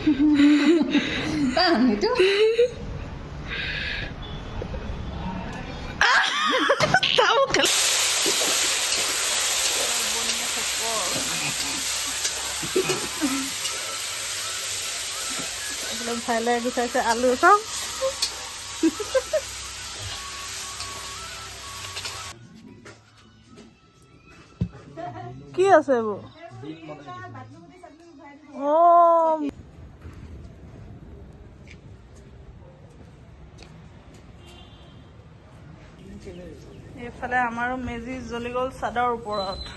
Paham itu? Tahu kan? Belum saya guys alu xong. কি আছে বো ও এইফালে আমাৰো মেজি জ্বলি গ'ল চাদৰ ওপৰত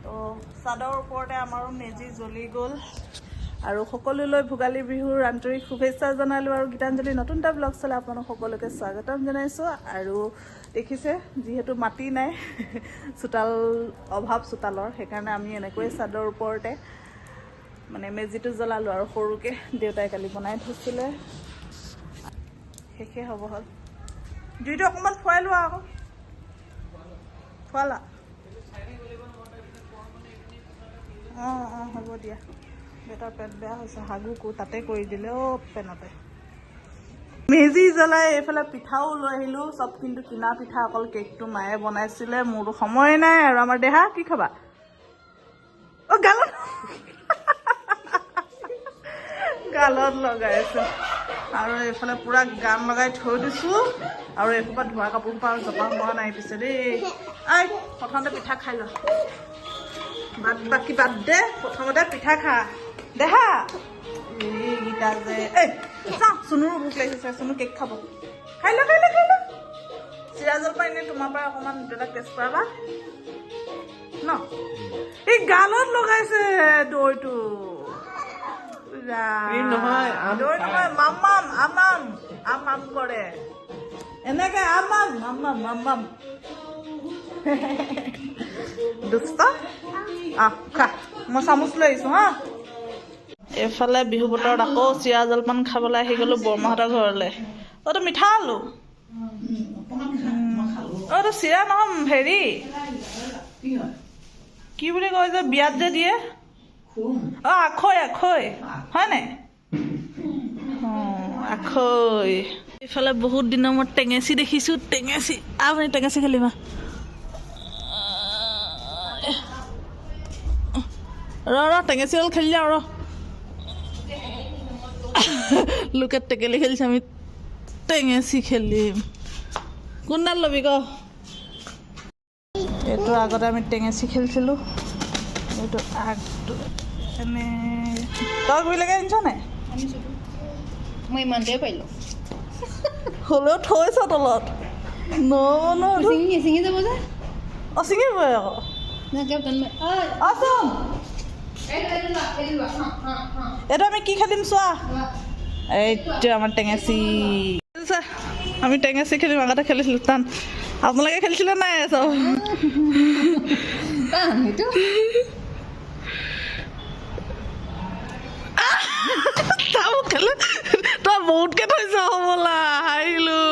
তো চাদৰ ওপৰতে আমাৰো মেজি জ্বলি গ'ল আৰু সকলোলৈ ভোগালী বিহুৰ আন্তৰিক শুভেচ্ছা জনালোঁ আৰু গীতাঞ্জলি নতুন এটা ব্লগ চালে আপোনালোক সকলোকে স্বাগতম জনাইছোঁ আৰু দেখিছে যিহেতু মাটি নাই চোতাল অভাৱ চোতালৰ সেইকাৰণে আমি এনেকৈ চাদৰ ওপৰতে মানে মেজিটো জ্বলালোঁ আৰু সৰুকৈ দেউতাই কালি বনাই থৈছিলে শেষে হ'ব হ'ল জুইটো অকণমান ফুৱাই লোৱা আকৌ ফুৱালা অঁ অঁ হ'ব দিয়া বেটাৰ পেট বেয়া হৈছে হাগু তাতে কৰি দিলে অ' পেনতে মেজি জ্বলাই এইফালে পিঠাও লৈ আহিলোঁ চব কিন্তু কিনা পিঠা অকল কেকটো মায়ে বনাইছিলে মোৰতো সময় নাই আৰু আমাৰ দেহা কি খাবা অ' গালত গালত লগাইছোঁ আৰু এইফালে পূৰা গান লগাই থৈ দিছোঁ আৰু এইসোপা ধোৱা কাপোৰ সোপা জপা হোৱা নাই পিছে দেই আই প্ৰথমতে পিঠা খাই ল বাকী বাদ দে প্ৰথমতে পিঠা খা দেহা এইকেইটা যে এই চাওঁ চুনুৰো ভোক লাগিছে চুনু কেক খাব খাই ল চিৰা জলপান এনেই তোমাৰ পৰা অকণমান এটা টেষ্ট কৰাবা ন এই গালত লগাইছে দৈটো নহয় দৈ নহয় মাম্মাম আম কৰে এনেকে আম দুষ্ট আহ খা মই চামুচ লৈ আহিছোঁ হা এইফালে বিহু বতৰত আকৌ চিৰা জলপান খাবলৈ আহি গ'লোঁ বৰমাহঁতৰ ঘৰলৈ অ' তো মিঠা আলু অ' তো চিৰা নহয় হেৰি কি বুলি কয় যে বিয়াত যে দিয়ে অঁ আখৈ হয় নাই অঁ আখৈ এইফালে বহুত দিনৰ মূৰত টেঙেচি দেখিছোঁ টেঙেচি আপুনি টেঙেচি খেলিবা ৰ টেঙেচি হ'ল খেলি যাওঁ ৰ লোকে টেকেলি খেলিছে আমি টেঙেচি খেলিম কোনডাল ল'বি ক এইটো আগতে আমি টেঙেচি খেলিছিলোঁ এইটো আগটো এনে তই গুৰিলৈকে আনিছ নাই মই ইমানতে পাৰিলোঁ হ'লেও থৈছ তলত ছিঙি যাব যে অঁ ছিঙিবই আকৌ আচোন এইটো আমি কি খেলিম চোৱা এইটো আমাৰ টেঙেচি আমি টেঙেচি খেলিম আগতে খেলিছিলোঁ টান আপোনালোকে খেলিছিলে নাই চব itu tahu kalau tau বহুতকে থৈছ হ'বলা হাৰিলোঁ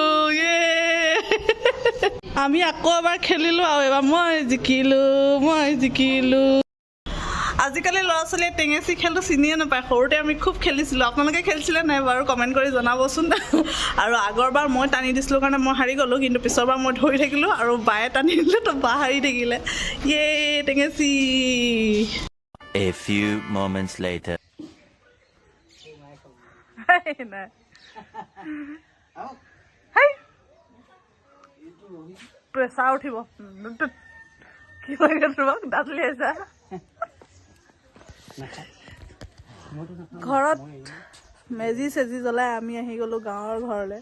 আমি আকৌ এবাৰ খেলিলোঁ আৰু এবাৰ মই জিকিলোঁ আজিকালি ল'ৰা ছোৱালীয়ে টেঙেচি খেলটো চিনিয়ে নাপায় সৰুতে আমি খুব খেলিছিলোঁ আপোনালোকে খেলিছিলে নাই বাৰু কমেণ্ট কৰি জনাবচোন আৰু আগৰবাৰ মই টানি দিছিলোঁ কাৰণে মই হাৰি গ'লোঁ কিন্তু পিছৰবাৰ মই ধৰি থাকিলোঁ আৰু বায়ে টানি দিলে তো বা হাৰি থাকিলে টেঙেচি A few moments later pressure উঠিব কি লাগে তোমাক দাঁত উলিয়াইছা ঘৰত মেজি চেজি জ্বলাই আমি আহি গ'লোঁ গাঁৱৰ ঘৰলৈ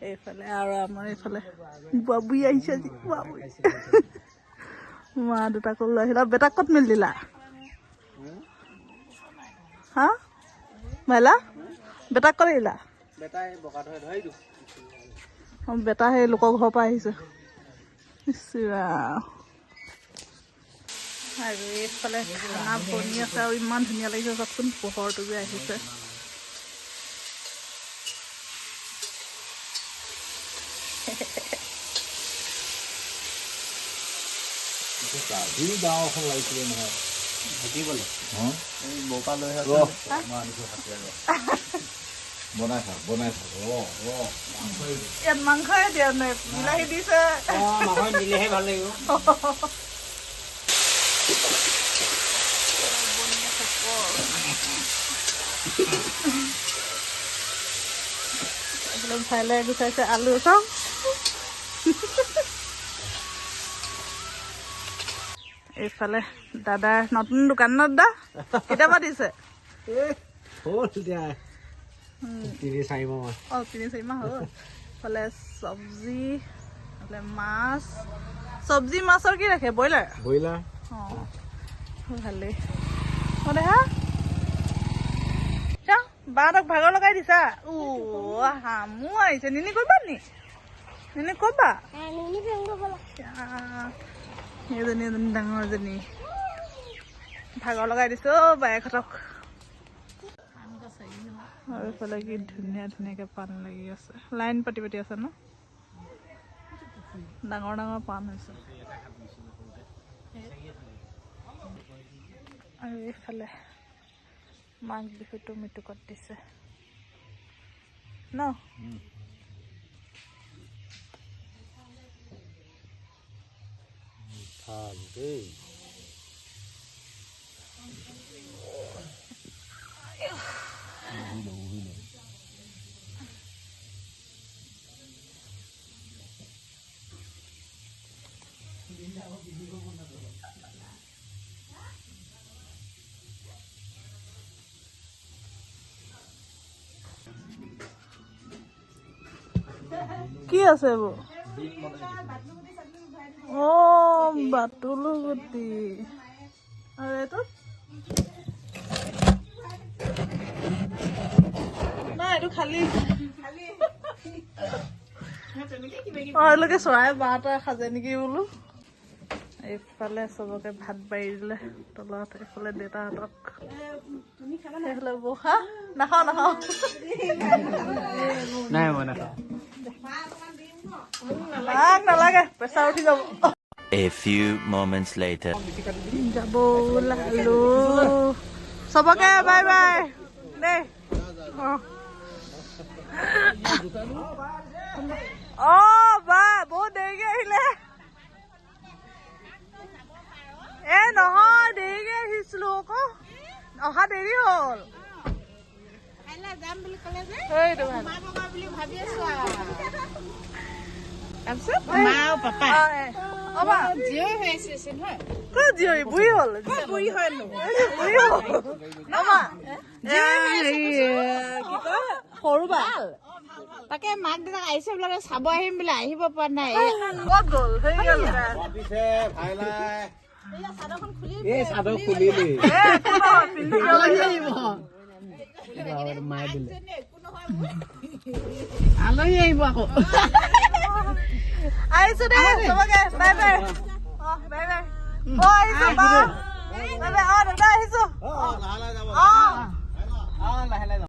এইফালে আৰু আমাৰ এইফালে বাবুই আহিছে আজি বাবুই মা দুটাকো লৈ আহিলা বেটাক ক'ত মেলি দিলা হা মাইলা বেটাক ক'ত আহিলা বেটা সেই লোকৰ ঘৰৰ পৰা আহিছে আৰু এইফালে খানা বনি আছে আৰু ইমান ধুনীয়া লাগিছে চাওকচোন পোহৰটো যে আহিছে ইয়াত মাংসই দিয়া নাই বিলাহী দিছে দিলেহে ভাল লাগিব একদম ফাইলে গুচাইছে আলু চাওঁ এইফালে দাদাৰ নতুন দোকানত দা কেতিয়াবা দিছে হ'ল এতিয়া 3-4 মাহ অঁ 3-4 মাহ হ'ল এইফালে চব্জি এইফালে মাছ চব্জি মাছৰ কি ৰাখে ব্ৰইলাৰ অঁ ভালেই অঁ দেহা চাওঁ বাহঁতক ভাগৰ লগাই দিছা হামো আহিছে নিনি কৰিবা নি নিনি ক'বা এজনী ডাঙৰজনী ভাগৰ লগাই দিছো বায়েকহঁতক আৰু এইফালে কি ধুনীয়া ধুনীয়াকৈ পাণ লাগি আছে লাইন পাতি পাতি আছে ন ডাঙৰ ডাঙৰ পাণ হৈছে আৰু এইফালে মাঘ বিহুটো মৃতকত দিছে ন ভাল দেই কি আছে এইবোৰ অঁ বাটুলো গুটি আৰু এইটো নাই এইটো খালি অঁ এওঁলোকে চৰাই বাঁহটা সাজে নেকি বোলো এইফালে চবকে ভাত বাঢ়ি দিলে তলত এইফালে দেউতাহঁতক এইফালে বহা নাখাওঁ নাখাওঁ নাই মই নাখাওঁ নালাগে প্ৰেছাৰ উঠি যাব A few moments later. যাব লালো চবকে বাই বাই দেই অঁ বা বহুত দেৰিকে আহিলে নহয় দেৰিকে আহিছিলো আকৌ অহা দেৰি হ'ল সৰু বা তাকে মাক দেউতাক আহিছে বোলে চাব আহিম বোলে আহিব পৰা নাই ক'ত গ'ল এই চাদৰ খুলিলি আলহী আহিব আকৌ আহিছো দে চবকে বাই বাই বাই বাই আহিছো বা বাই বাই দাদা আহিছো লাহে লাহে যাব